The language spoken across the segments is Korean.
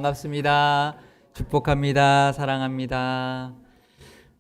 반갑습니다. 축복합니다. 사랑합니다.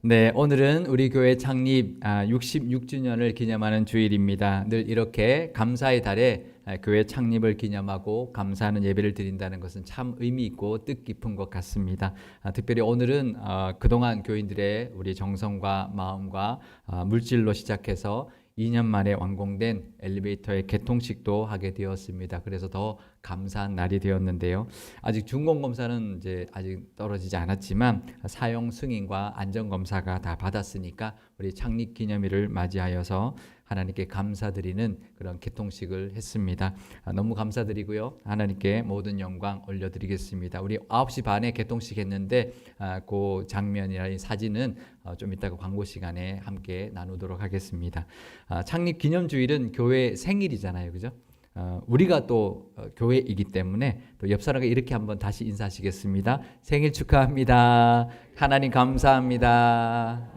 네, 오늘은 우리 교회 창립 66주년을 기념하는 주일입니다. 늘 이렇게 감사의 달에 교회 창립을 기념하고 감사하는 예배를 드린다는 것은 참 의미 있고 뜻깊은 것 같습니다. 특별히 오늘은 그동안 교인들의 우리 정성과 마음과 물질로 시작해서 2년 만에 완공된 엘리베이터의 개통식도 하게 되었습니다. 그래서 더 감사한 날이 되었는데요. 아직 준공검사는 이제 아직 떨어지지 않았지만 사용 승인과 안전검사가 다 받았으니까 우리 창립 기념일을 맞이하여서 하나님께 감사드리는 그런 개통식을 했습니다. 너무 감사드리고요. 하나님께 모든 영광 올려드리겠습니다. 우리 9시 반에 개통식 했는데 그 장면이나 이 사진은 좀 이따가 광고 시간에 함께 나누도록 하겠습니다. 창립 기념주일은 교회 생일이잖아요. 그죠? 우리가 또 교회이기 때문에 또 옆 사람과 이렇게 한번 다시 인사하시겠습니다. 생일 축하합니다. 하나님 감사합니다.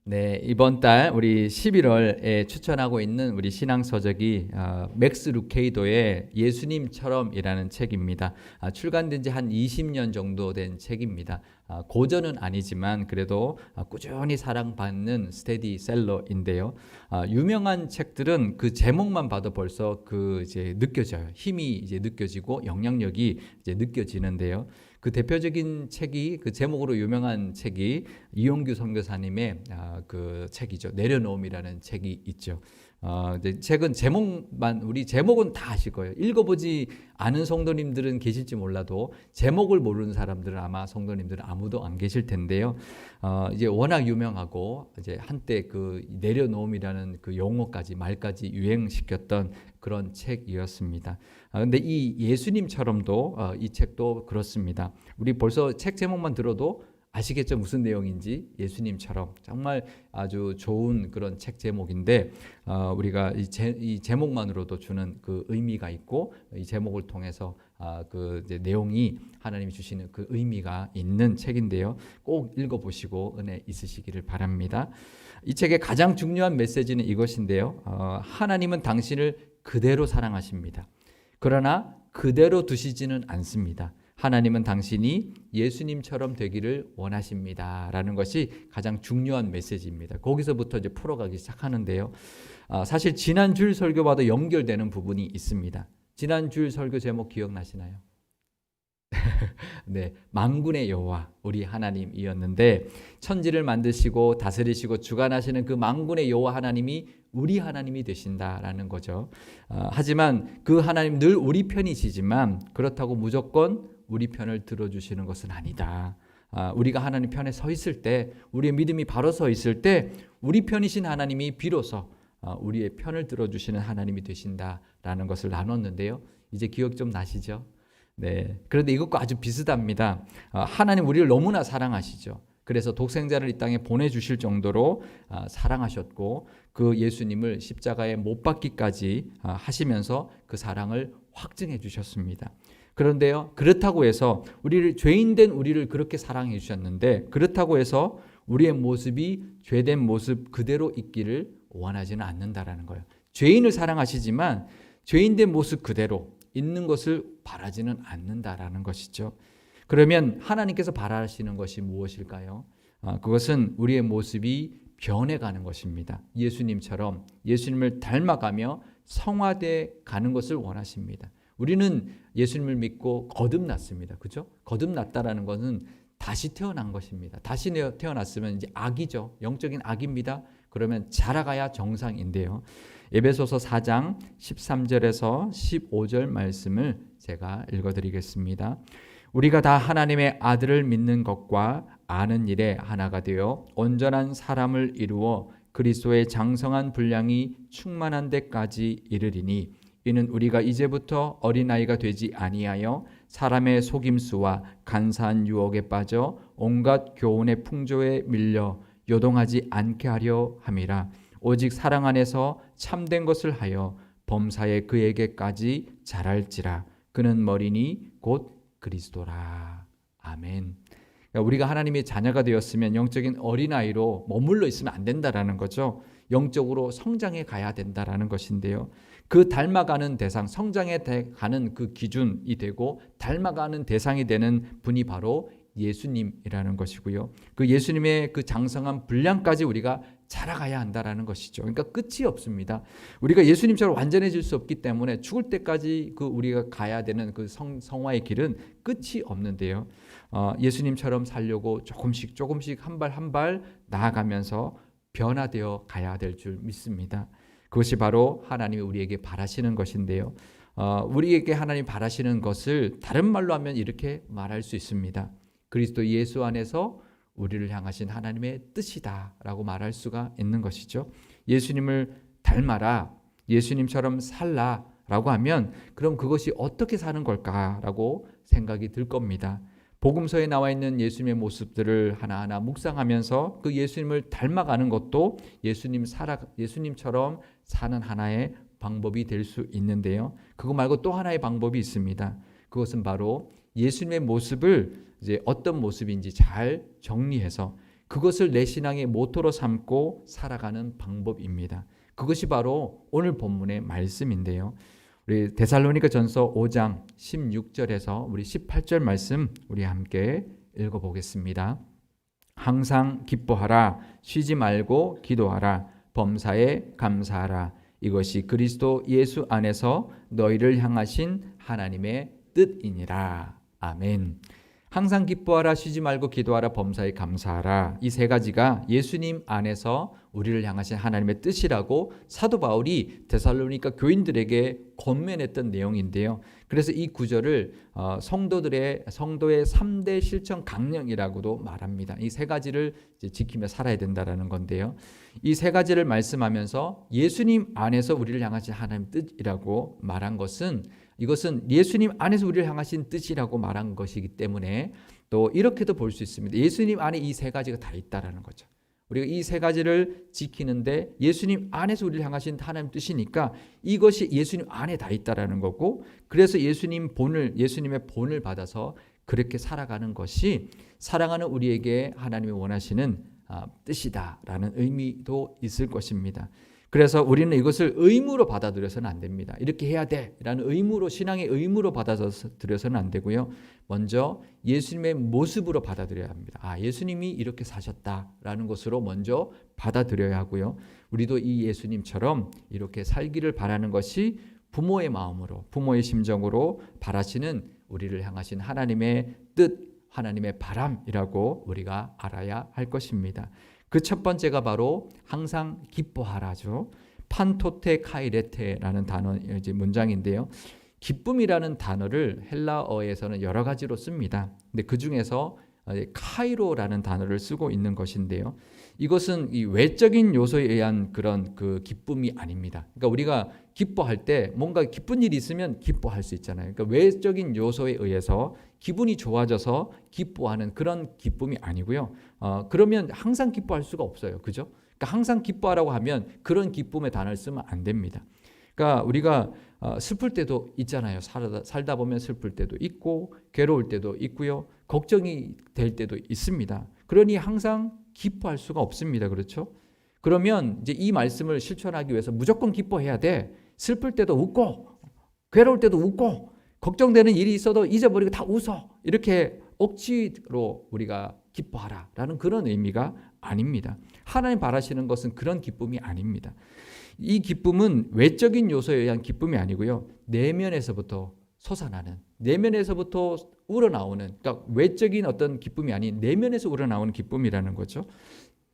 네, 이번 달 우리 11월에 추천하고 있는 우리 신앙서적이 맥스 루케이도의 예수님처럼이라는 책입니다. 출간된 지 한 20년 정도 된 책입니다. 고전은 아니지만 그래도 꾸준히 사랑받는 스테디셀러인데요. 유명한 책들은 그 제목만 봐도 벌써 이제 느껴져요. 힘이 이제 느껴지고 영향력이 이제 느껴지는데요. 그 대표적인 책이 그 제목으로 유명한 책이 이용규 선교사님의 그 책이죠. 내려놓음이라는 책이 있죠. 책은 우리 제목은 다 아실 거예요. 읽어보지 않은 성도님들은 계실지 몰라도 제목을 모르는 사람들은 아마 성도님들은 아무도 안 계실 텐데요. 이제 워낙 유명하고 이제 한때 그 내려놓음이라는 그 용어까지 말까지 유행시켰던 그런 책이었습니다. 근데 이 예수님처럼도 이 책도 그렇습니다. 우리 벌써 책 제목만 들어도 아시겠죠? 무슨 내용인지. 예수님처럼 정말 아주 좋은 그런 책 제목인데 우리가 이 제목만으로도 주는 그 의미가 있고 이 제목을 통해서 그 이제 내용이 하나님이 주시는 그 의미가 있는 책인데요. 꼭 읽어보시고 은혜 있으시기를 바랍니다. 이 책의 가장 중요한 메시지는 이것인데요. 하나님은 당신을 그대로 사랑하십니다. 그러나 그대로 두시지는 않습니다. 하나님은 당신이 예수님처럼 되기를 원하십니다. 라는 것이 가장 중요한 메시지입니다. 거기서부터 이제 풀어가기 시작하는데요. 사실 지난 주일 설교와도 연결되는 부분이 있습니다. 지난 주일 설교 제목 기억나시나요? 네, 만군의 여호와 우리 하나님이었는데 천지를 만드시고 다스리시고 주관하시는 그 만군의 여호와 하나님이 우리 하나님이 되신다라는 거죠. 하지만 그 하나님 늘 우리 편이시지만 그렇다고 무조건 우리 편을 들어주시는 것은 아니다. 우리가 하나님 편에 서 있을 때, 우리의 믿음이 바로 서 있을 때 우리 편이신 하나님이 비로소 우리의 편을 들어주시는 하나님이 되신다라는 것을 나눴는데요. 이제 기억 좀 나시죠? 네. 그런데 이것과 아주 비슷합니다. 하나님 우리를 너무나 사랑하시죠. 그래서 독생자를 이 땅에 보내주실 정도로 사랑하셨고 그 예수님을 십자가에 못 박기까지 하시면서 그 사랑을 확증해 주셨습니다. 그런데요, 그렇다고 해서 죄인된 우리를 그렇게 사랑해 주셨는데 그렇다고 해서 우리의 모습이 죄된 모습 그대로 있기를 원하지는 않는다라는 거예요. 죄인을 사랑하시지만 죄인된 모습 그대로 있는 것을 바라지는 않는다라는 것이죠. 그러면 하나님께서 바라시는 것이 무엇일까요? 그것은 우리의 모습이 변해가는 것입니다. 예수님처럼 예수님을 닮아가며 성화돼 가는 것을 원하십니다. 우리는 예수님을 믿고 거듭났습니다. 그죠? 거듭났다라는 것은 다시 태어난 것입니다. 다시 태어났으면 이제 악이죠. 영적인 악입니다. 그러면 자라가야 정상인데요. 에베소서 4장 13절에서 15절 말씀을 제가 읽어드리겠습니다. 우리가 다 하나님의 아들을 믿는 것과 아는 일에 하나가 되어 온전한 사람을 이루어 그리스도의 장성한 분량이 충만한 데까지 이르리니 이는 우리가 이제부터 어린아이가 되지 아니하여 사람의 속임수와 간사한 유혹에 빠져 온갖 교훈의 풍조에 밀려 요동하지 않게 하려 함이라. 오직 사랑 안에서 참된 것을 하여 범사에 그에게까지 자랄지라. 그는 머리니 곧 그리스도라. 아멘. 그러니까 우리가 하나님의 자녀가 되었으면 영적인 어린아이로 머물러 있으면 안 된다라는 거죠. 영적으로 성장해 가야 된다라는 것인데요. 그 닮아가는 대상, 성장해 가는 그 기준이 되고 닮아가는 대상이 되는 분이 바로 예수님이라는 것이고요. 그 예수님의 그 장성한 분량까지 우리가 자라가야 한다라는 것이죠. 그러니까 끝이 없습니다. 우리가 예수님처럼 완전해질 수 없기 때문에 죽을 때까지 그 우리가 가야 되는 그 성화의 길은 끝이 없는데요. 예수님처럼 살려고 조금씩 한 발 한 발 나아가면서 변화되어 가야 될 줄 믿습니다. 그것이 바로 하나님이 우리에게 바라시는 것인데요. 우리에게 하나님 바라시는 것을 다른 말로 하면 이렇게 말할 수 있습니다. 그리스도 예수 안에서 우리를 향하신 하나님의 뜻이다라고 말할 수가 있는 것이죠. 예수님을 닮아라, 예수님처럼 살라라고 하면 그럼 그것이 어떻게 사는 걸까라고 생각이 들 겁니다. 복음서에 나와 있는 예수님의 모습들을 하나하나 묵상하면서 그 예수님을 닮아가는 것도 예수님처럼 사는 하나의 방법이 될 수 있는데요. 그거 말고 또 하나의 방법이 있습니다. 그것은 바로 예수님의 모습을 이제 어떤 모습인지 잘 정리해서 그것을 내 신앙의 모토로 삼고 살아가는 방법입니다. 그것이 바로 오늘 본문의 말씀인데요. 우리 데살로니가 전서 5장 16절에서 우리 18절 말씀 우리 함께 읽어보겠습니다. 항상 기뻐하라, 쉬지 말고 기도하라, 범사에 감사하라. 이것이 그리스도 예수 안에서 너희를 향하신 하나님의 뜻이니라. 아멘. 항상 기뻐하라, 쉬지 말고 기도하라, 범사에 감사하라. 이 세 가지가 예수님 안에서 우리를 향하신 하나님의 뜻이라고 사도 바울이 데살로니가 교인들에게 권면했던 내용인데요. 그래서 이 구절을 성도의 3대 실천 강령이라고도 말합니다. 이 세 가지를 지키며 살아야 된다는 건데요. 이 세 가지를 말씀하면서 예수님 안에서 우리를 향하신 하나님의 뜻이라고 말한 것은 이것은 예수님 안에서 우리를 향하신 뜻이라고 말한 것이기 때문에 또 이렇게도 볼 수 있습니다. 예수님 안에 이 세 가지가 다 있다라는 거죠. 우리가 이 세 가지를 지키는데 예수님 안에서 우리를 향하신 하나님 뜻이니까 이것이 예수님 안에 다 있다라는 거고, 그래서 예수님의 본을 받아서 그렇게 살아가는 것이 사랑하는 우리에게 하나님이 원하시는 뜻이다라는 의미도 있을 것입니다. 그래서 우리는 이것을 의무로 받아들여서는 안 됩니다. 이렇게 해야 돼라는 의무로, 신앙의 의무로 받아들여서는 안 되고요. 먼저 예수님의 모습으로 받아들여야 합니다. 예수님이 이렇게 사셨다라는 것으로 먼저 받아들여야 하고요. 우리도 이 예수님처럼 이렇게 살기를 바라는 것이 부모의 마음으로, 부모의 심정으로 바라시는 우리를 향하신 하나님의 뜻, 하나님의 바람이라고 우리가 알아야 할 것입니다. 그 첫 번째가 바로 항상 기뻐하라죠. 판토테 카이레테라는 단어 문장인데요. 기쁨이라는 단어를 헬라어에서는 여러 가지로 씁니다. 근데 그 중에서 카이로라는 단어를 쓰고 있는 것인데요. 이것은 이 외적인 요소에 의한 그런 그 기쁨이 아닙니다. 그러니까 우리가 기뻐할 때 뭔가 기쁜 일이 있으면 기뻐할 수 있잖아요. 그러니까 외적인 요소에 의해서 기분이 좋아져서 기뻐하는 그런 기쁨이 아니고요. 그러면 항상 기뻐할 수가 없어요. 그죠? 그러니까 항상 기뻐하라고 하면 그런 기쁨의 단어를 쓰면 안 됩니다. 그러니까 우리가 슬플 때도 있잖아요. 살다 보면 슬플 때도 있고 괴로울 때도 있고요. 걱정이 될 때도 있습니다. 그러니 항상 기뻐할 수가 없습니다. 그렇죠? 그러면 이제 이 말씀을 실천하기 위해서 무조건 기뻐해야 돼. 슬플 때도 웃고 괴로울 때도 웃고 걱정되는 일이 있어도 잊어버리고 다 웃어. 이렇게 억지로 우리가 기뻐하라라는 그런 의미가 아닙니다. 하나님 바라시는 것은 그런 기쁨이 아닙니다. 이 기쁨은 외적인 요소에 의한 기쁨이 아니고요. 내면에서부터 솟아나는, 내면에서부터 우러나오는, 그러니까 외적인 어떤 기쁨이 아닌 내면에서 우러나오는 기쁨이라는 거죠.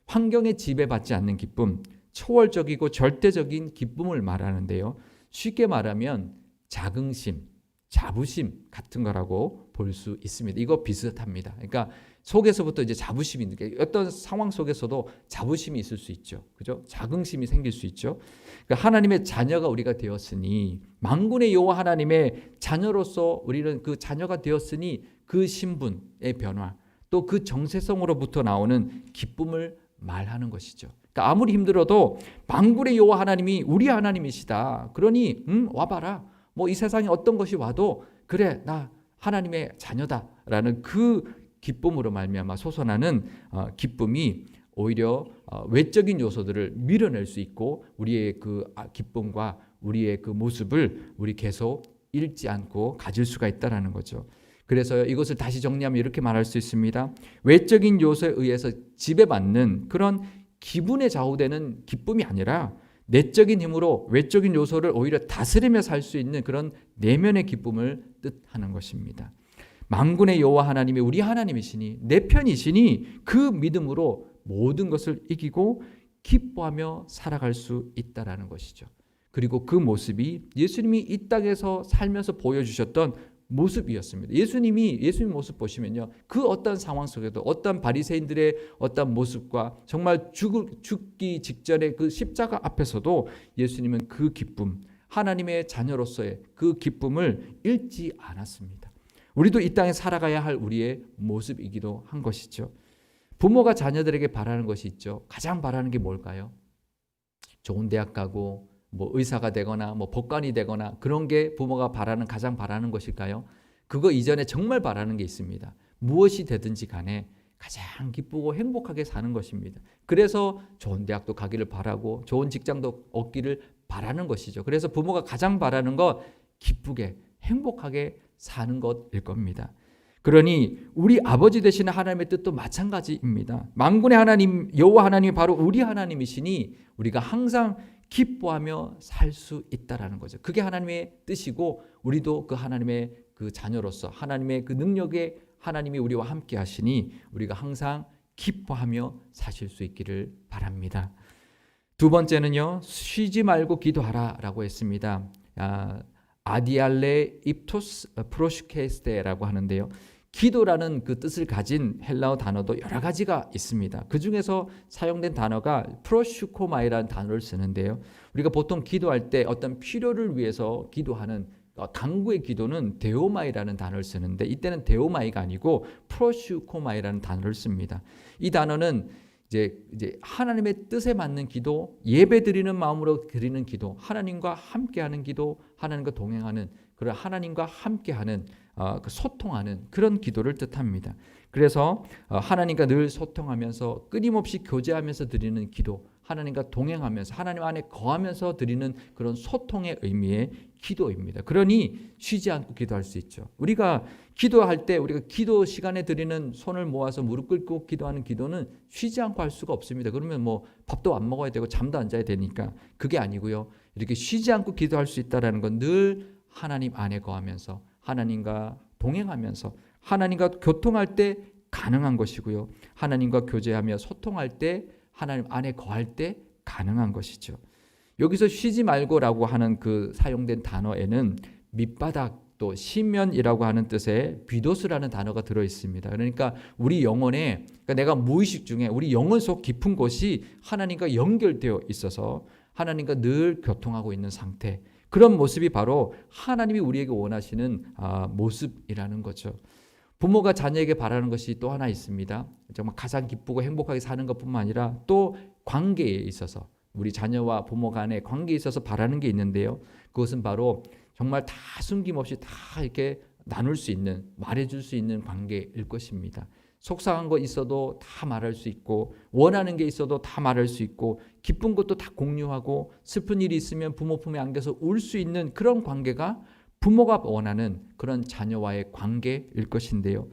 환경에 지배받지 않는 기쁨, 초월적이고 절대적인 기쁨을 말하는데요. 쉽게 말하면 자긍심, 자부심 같은 거라고 볼 수 있습니다. 이거 비슷합니다. 그러니까 속에서부터 이제 자부심이 있는 게 어떤 상황 속에서도 자부심이 있을 수 있죠. 그죠? 자긍심이 생길 수 있죠. 그러니까 하나님의 자녀가 우리가 되었으니, 만군의 여호와 하나님의 자녀로서 우리는 그 자녀가 되었으니 그 신분의 변화, 또 그 정체성으로부터 나오는 기쁨을 말하는 것이죠. 그러니까 아무리 힘들어도 만군의 여호와 하나님이 우리 하나님이시다. 그러니 와봐라. 뭐 이 세상에 어떤 것이 와도 그래, 나 하나님의 자녀다라는 그 기쁨으로 말미암아 솟아나는 기쁨이 오히려 외적인 요소들을 밀어낼 수 있고 우리의 그 기쁨과 우리의 그 모습을 우리 계속 잃지 않고 가질 수가 있다라는 거죠. 그래서 이것을 다시 정리하면 이렇게 말할 수 있습니다. 외적인 요소에 의해서 지배받는 그런 기분에 좌우되는 기쁨이 아니라 내적인 힘으로 외적인 요소를 오히려 다스리며 살 수 있는 그런 내면의 기쁨을 뜻하는 것입니다. 만군의 여호와 하나님이 우리 하나님이시니 내 편이시니 그 믿음으로 모든 것을 이기고 기뻐하며 살아갈 수 있다라는 것이죠. 그리고 그 모습이 예수님이 이 땅에서 살면서 보여주셨던 모습이었습니다. 예수님 모습 보시면요, 그 어떤 상황 속에도 어떤 바리새인들의 어떤 모습과 정말 죽기 직전의 그 십자가 앞에서도 예수님은 그 기쁨, 하나님의 자녀로서의 그 기쁨을 잃지 않았습니다. 우리도 이 땅에 살아가야 할 우리의 모습이기도 한 것이죠. 부모가 자녀들에게 바라는 것이 있죠. 가장 바라는 게 뭘까요? 좋은 대학 가고 뭐 의사가 되거나 뭐 법관이 되거나 그런 게 부모가 가장 바라는 것일까요? 그거 이전에 정말 바라는 게 있습니다. 무엇이 되든지 간에 가장 기쁘고 행복하게 사는 것입니다. 그래서 좋은 대학도 가기를 바라고 좋은 직장도 얻기를 바라는 것이죠. 그래서 부모가 가장 바라는 것 기쁘게 행복하게 사는 것일 겁니다. 그러니 우리 아버지 되시는 하나님의 뜻도 마찬가지입니다. 만군의 하나님 여호와 하나님이 바로 우리 하나님이시니 우리가 항상 기뻐하며 살 수 있다라는 거죠. 그게 하나님의 뜻이고 우리도 그 하나님의 그 자녀로서 하나님의 그 능력에 하나님이 우리와 함께 하시니 우리가 항상 기뻐하며 사실 수 있기를 바랍니다. 두 번째는요, 쉬지 말고 기도하라라고 했습니다. 아디알레 입토스 프로슈케스테라고 하는데요. 기도라는 그 뜻을 가진 헬라어 단어도 여러 가지가 있습니다. 그 중에서 사용된 단어가 프로슈코마이라는 단어를 쓰는데요. 우리가 보통 기도할 때 어떤 필요를 위해서 기도하는 간구의 기도는 데오마이라는 단어를 쓰는데 이때는 데오마이가 아니고 프로슈코마이라는 단어를 씁니다. 이 단어는 이제 하나님의 뜻에 맞는 기도, 예배 드리는 마음으로 드리는 기도, 하나님과 함께하는 기도, 하나님과 동행하는 그런 하나님과 함께하는 소통하는 그런 기도를 뜻합니다. 그래서 하나님과 늘 소통하면서 끊임없이 교제하면서 드리는 기도, 하나님과 동행하면서 하나님 안에 거하면서 드리는 그런 소통의 의미의 기도입니다. 그러니 쉬지 않고 기도할 수 있죠. 우리가 기도할 때 우리가 기도 시간에 드리는 손을 모아서 무릎 꿇고 기도하는 기도는 쉬지 않고 할 수가 없습니다. 그러면 뭐 밥도 안 먹어야 되고 잠도 안 자야 되니까 그게 아니고요. 이렇게 쉬지 않고 기도할 수 있다라는 건 늘 하나님 안에 거하면서 하나님과 동행하면서 하나님과 교통할 때 가능한 것이고요. 하나님과 교제하며 소통할 때 하나님 안에 거할 때 가능한 것이죠. 여기서 쉬지 말고라고 하는 그 사용된 단어에는 밑바닥 또 시면이라고 하는 뜻의 비도스라는 단어가 들어 있습니다. 그러니까 우리 영혼에 그러니까 내가 무의식 중에 우리 영혼 속 깊은 곳이 하나님과 연결되어 있어서 하나님과 늘 교통하고 있는 상태. 그런 모습이 바로 하나님이 우리에게 원하시는 모습이라는 거죠. 부모가 자녀에게 바라는 것이 또 하나 있습니다. 정말 가장 기쁘고 행복하게 사는 것뿐만 아니라 또 관계에 있어서 우리 자녀와 부모 간의 관계에 있어서 바라는 게 있는데요. 그것은 바로 정말 다 숨김없이 다 이렇게 나눌 수 있는 말해줄 수 있는 관계일 것입니다. 속상한 거 있어도 다 말할 수 있고 원하는 게 있어도 다 말할 수 있고 기쁜 것도 다 공유하고 슬픈 일이 있으면 부모 품에 안겨서 울 수 있는 그런 관계가 부모가 원하는 그런 자녀와의 관계일 것인데요.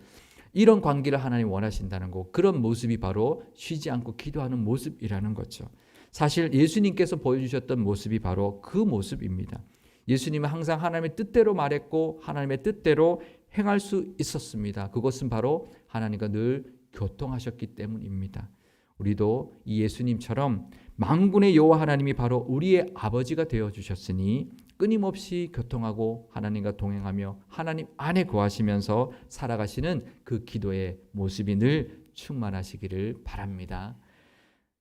이런 관계를 하나님 원하신다는 거 그런 모습이 바로 쉬지 않고 기도하는 모습이라는 거죠. 사실 예수님께서 보여주셨던 모습이 바로 그 모습입니다. 예수님은 항상 하나님의 뜻대로 말했고 하나님의 뜻대로 행할 수 있었습니다. 그것은 바로 하나님과 늘 교통하셨기 때문입니다. 우리도 이 예수님처럼 만군의 여호와 하나님이 바로 우리의 아버지가 되어주셨으니 끊임없이 교통하고 하나님과 동행하며 하나님 안에 거하시면서 살아가시는 그 기도의 모습이 늘 충만하시기를 바랍니다.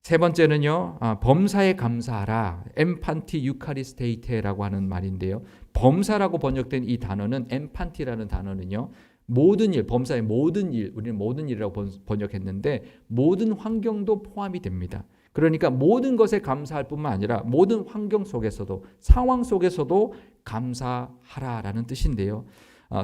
세 번째는요, 범사에 감사하라. 엠판티 유카리스테이테라고 하는 말인데요. 범사라고 번역된 이 단어는 엠판티라는 단어는요. 모든 일, 범사의 모든 일, 우리는 모든 일이라고 번역했는데 모든 환경도 포함이 됩니다. 그러니까 모든 것에 감사할 뿐만 아니라 모든 환경 속에서도 상황 속에서도 감사하라라는 뜻인데요.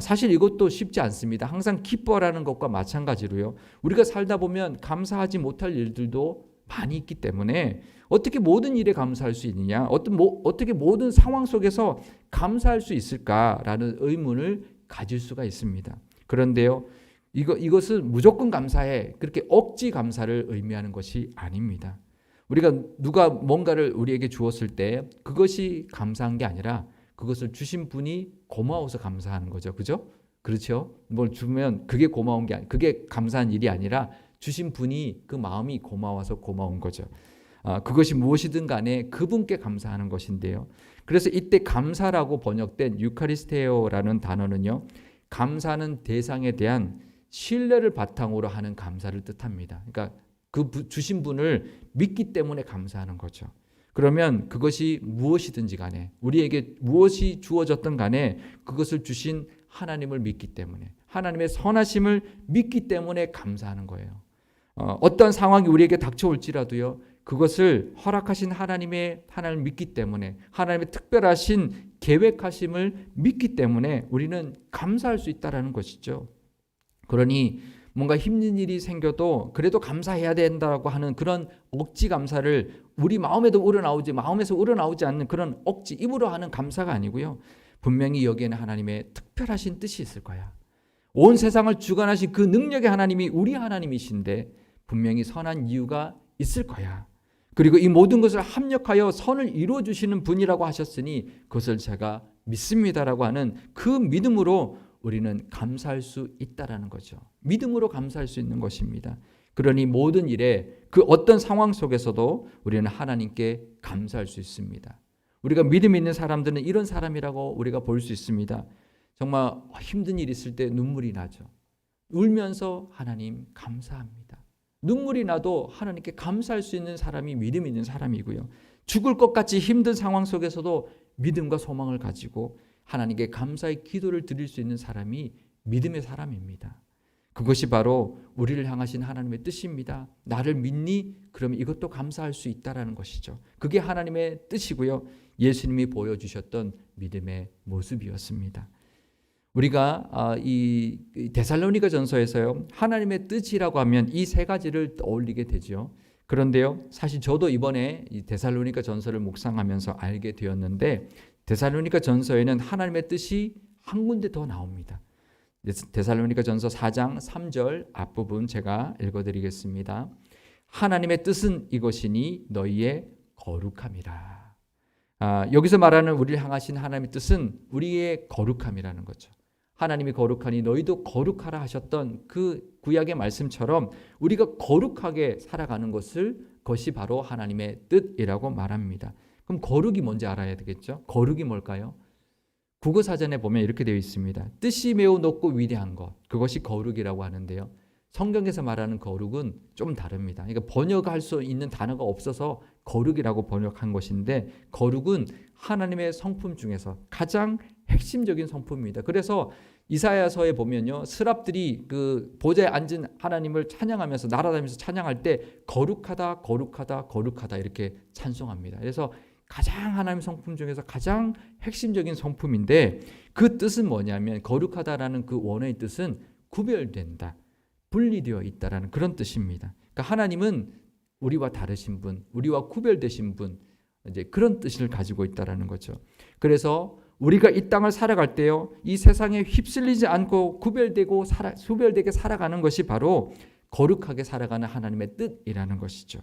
사실 이것도 쉽지 않습니다. 항상 기뻐하라는 것과 마찬가지로요. 우리가 살다 보면 감사하지 못할 일들도 많이 있기 때문에 어떻게 모든 일에 감사할 수 있느냐, 어떻게 모든 상황 속에서 감사할 수 있을까라는 의문을 가질 수가 있습니다. 그런데요, 이것은 무조건 감사해, 그렇게 억지 감사를 의미하는 것이 아닙니다. 우리가 누가 뭔가를 우리에게 주었을 때 그것이 감사한 게 아니라 그것을 주신 분이 고마워서 감사하는 거죠. 그죠? 그렇죠? 뭘 주면 그게 고마운 게 그게 감사한 일이 아니라 주신 분이 그 마음이 고마워서 고마운 거죠. 그것이 무엇이든 간에 그분께 감사하는 것인데요. 그래서 이때 감사라고 번역된 유카리스테오라는 단어는요, 감사는 대상에 대한 신뢰를 바탕으로 하는 감사를 뜻합니다. 그러니까 주신 분을 믿기 때문에 감사하는 거죠. 그러면 그것이 무엇이든지 간에, 우리에게 무엇이 주어졌든 간에 그것을 주신 하나님을 믿기 때문에, 하나님의 선하심을 믿기 때문에 감사하는 거예요. 어떤 상황이 우리에게 닥쳐올지라도요, 그것을 허락하신 하나님을 믿기 때문에, 하나님의 특별하신 계획하심을 믿기 때문에 우리는 감사할 수 있다는 것이죠. 그러니 뭔가 힘든 일이 생겨도 그래도 감사해야 된다고 하는 그런 억지 감사를 우리 마음에서 우러나오지 않는 그런 억지 입으로 하는 감사가 아니고요, 분명히 여기에는 하나님의 특별하신 뜻이 있을 거야. 온 세상을 주관하신 그 능력의 하나님이 우리 하나님이신데 분명히 선한 이유가 있을 거야. 그리고 이 모든 것을 합력하여 선을 이루어 주시는 분이라고 하셨으니 그것을 제가 믿습니다라고 하는 그 믿음으로 우리는 감사할 수 있다라는 거죠. 믿음으로 감사할 수 있는 것입니다. 그러니 모든 일에 그 어떤 상황 속에서도 우리는 하나님께 감사할 수 있습니다. 우리가 믿음 있는 사람들은 이런 사람이라고 우리가 볼 수 있습니다. 정말 힘든 일 있을 때 눈물이 나죠. 울면서 하나님 감사합니다. 눈물이 나도 하나님께 감사할 수 있는 사람이 믿음 있는 사람이고요. 죽을 것 같이 힘든 상황 속에서도 믿음과 소망을 가지고 하나님께 감사의 기도를 드릴 수 있는 사람이 믿음의 사람입니다. 그것이 바로 우리를 향하신 하나님의 뜻입니다. 나를 믿니? 그러면 이것도 감사할 수 있다라는 것이죠. 그게 하나님의 뜻이고요, 예수님이 보여주셨던 믿음의 모습이었습니다. 우리가 이 데살로니가 전서에서요, 하나님의 뜻이라고 하면 이 세 가지를 떠올리게 되죠. 그런데요, 사실 저도 이번에 이 데살로니가 전서를 묵상하면서 알게 되었는데, 데살로니가 전서에는 하나님의 뜻이 한 군데 더 나옵니다. 데살로니가 전서 4장 3절 앞부분 제가 읽어드리겠습니다. 하나님의 뜻은 이것이니 너희의 거룩함이라. 여기서 말하는 우리를 향하신 하나님의 뜻은 우리의 거룩함이라는 거죠. 하나님이 거룩하니 너희도 거룩하라 하셨던 그 구약의 말씀처럼 우리가 거룩하게 살아가는 것이 바로 하나님의 뜻이라고 말합니다. 그럼 거룩이 뭔지 알아야 되겠죠? 거룩이 뭘까요? 국어사전에 보면 이렇게 되어 있습니다. 뜻이 매우 높고 위대한 것, 그것이 거룩이라고 하는데요, 성경에서 말하는 거룩은 좀 다릅니다. 그러니까 번역할 수 있는 단어가 없어서 거룩이라고 번역한 것인데, 거룩은 하나님의 성품 중에서 가장 핵심적인 성품입니다. 그래서 이사야서에 보면요, 스랍들이 그 보좌에 앉은 하나님을 찬양하면서 날아다니면서 찬양할 때 거룩하다 거룩하다 거룩하다 이렇게 찬송합니다. 그래서 가장 하나님의 성품 중에서 가장 핵심적인 성품인데, 그 뜻은 뭐냐면, 거룩하다라는 그 원어의 뜻은 구별된다, 분리되어 있다라는 그런 뜻입니다. 그러니까 하나님은 우리와 다르신 분, 우리와 구별되신 분, 이제 그런 뜻을 가지고 있다라는 거죠. 그래서 우리가 이 땅을 살아갈 때요, 이 세상에 휩쓸리지 않고 구별되게 살아가는 것이 바로 거룩하게 살아가는 하나님의 뜻이라는 것이죠.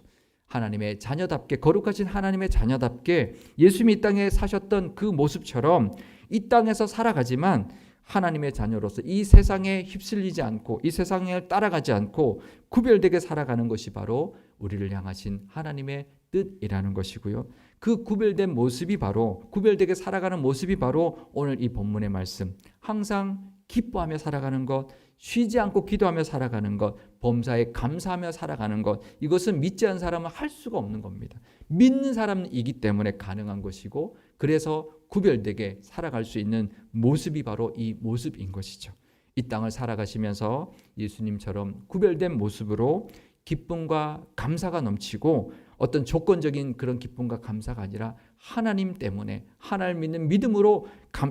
하나님의 자녀답게, 거룩하신 하나님의 자녀답게 예수님이 이 땅에 사셨던 그 모습처럼 이 땅에서 살아가지만 하나님의 자녀로서 이 세상에 휩쓸리지 않고 이 세상을 따라가지 않고 구별되게 살아가는 것이 바로 우리를 향하신 하나님의 뜻이라는 것이고요. 그 구별되게 살아가는 모습이 바로 오늘 이 본문의 말씀, 항상 기뻐하며 살아가는 것, 쉬지 않고 기도하며 살아가는 것, 범사에 감사하며 살아가는 것, 이것은 믿지 않는 사람은 할 수가 없는 겁니다. 믿는 사람이기 때문에 가능한 것이고, 그래서 구별되게 살아갈 수 있는 모습이 바로 이 모습인 것이죠. 이 땅을 살아가시면서 예수님처럼 구별된 모습으로 기쁨과 감사가 넘치고, 어떤 조건적인 그런 기쁨과 감사가 아니라 하나님 때문에, 하나님 믿는 믿음으로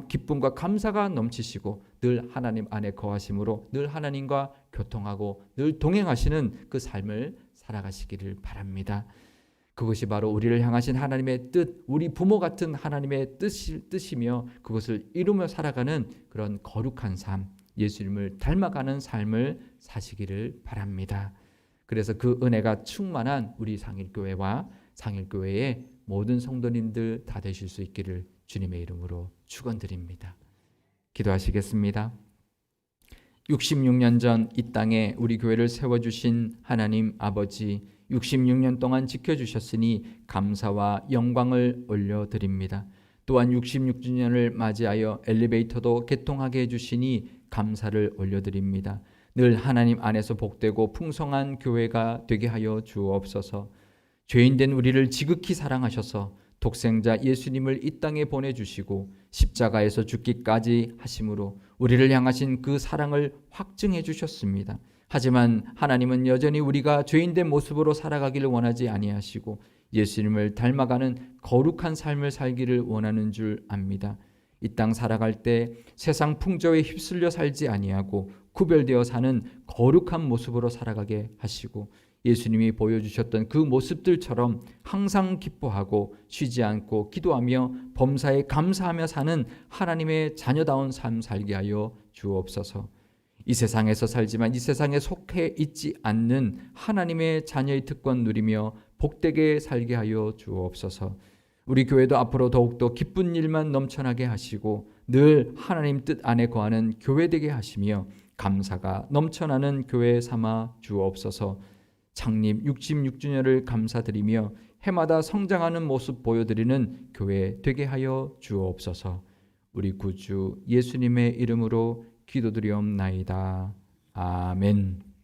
기쁨과 감사가 넘치시고 늘 하나님 안에 거하심으로 늘 하나님과 교통하고 늘 동행하시는 그 삶을 살아가시기를 바랍니다. 그것이 바로 우리를 향하신 하나님의 뜻, 우리 부모 같은 하나님의 뜻이며 그것을 이루며 살아가는 그런 거룩한 삶, 예수님을 닮아가는 삶을 사시기를 바랍니다. 그래서 그 은혜가 충만한 우리 상일교회와 상일교회의 모든 성도님들 다 되실 수 있기를 주님의 이름으로 축원드립니다. 기도하시겠습니다. 66년 전 이 땅에 우리 교회를 세워주신 하나님 아버지, 66년 동안 지켜주셨으니 감사와 영광을 올려드립니다. 또한 66주년을 맞이하여 엘리베이터도 개통하게 해주시니 감사를 올려드립니다. 늘 하나님 안에서 복되고 풍성한 교회가 되게 하여 주옵소서. 죄인된 우리를 지극히 사랑하셔서 독생자 예수님을 이 땅에 보내주시고 십자가에서 죽기까지 하심으로 우리를 향하신 그 사랑을 확증해 주셨습니다. 하지만 하나님은 여전히 우리가 죄인된 모습으로 살아가기를 원하지 아니하시고 예수님을 닮아가는 거룩한 삶을 살기를 원하는 줄 압니다. 이 땅 살아갈 때 세상 풍조에 휩쓸려 살지 아니하고 구별되어 사는 거룩한 모습으로 살아가게 하시고 예수님이 보여주셨던 그 모습들처럼 항상 기뻐하고 쉬지 않고 기도하며 범사에 감사하며 사는 하나님의 자녀다운 삶 살게 하여 주옵소서. 이 세상에서 살지만 이 세상에 속해 있지 않는 하나님의 자녀의 특권 누리며 복되게 살게 하여 주옵소서. 우리 교회도 앞으로 더욱더 기쁜 일만 넘쳐나게 하시고 늘 하나님 뜻 안에 거하는 교회 되게 하시며 감사가 넘쳐나는 교회 삼아 주옵소서. 창립 66주년을 감사드리며 해마다 성장하는 모습 보여드리는 교회 되게 하여 주옵소서. 우리 구주 예수님의 이름으로 기도드리옵나이다. 아멘.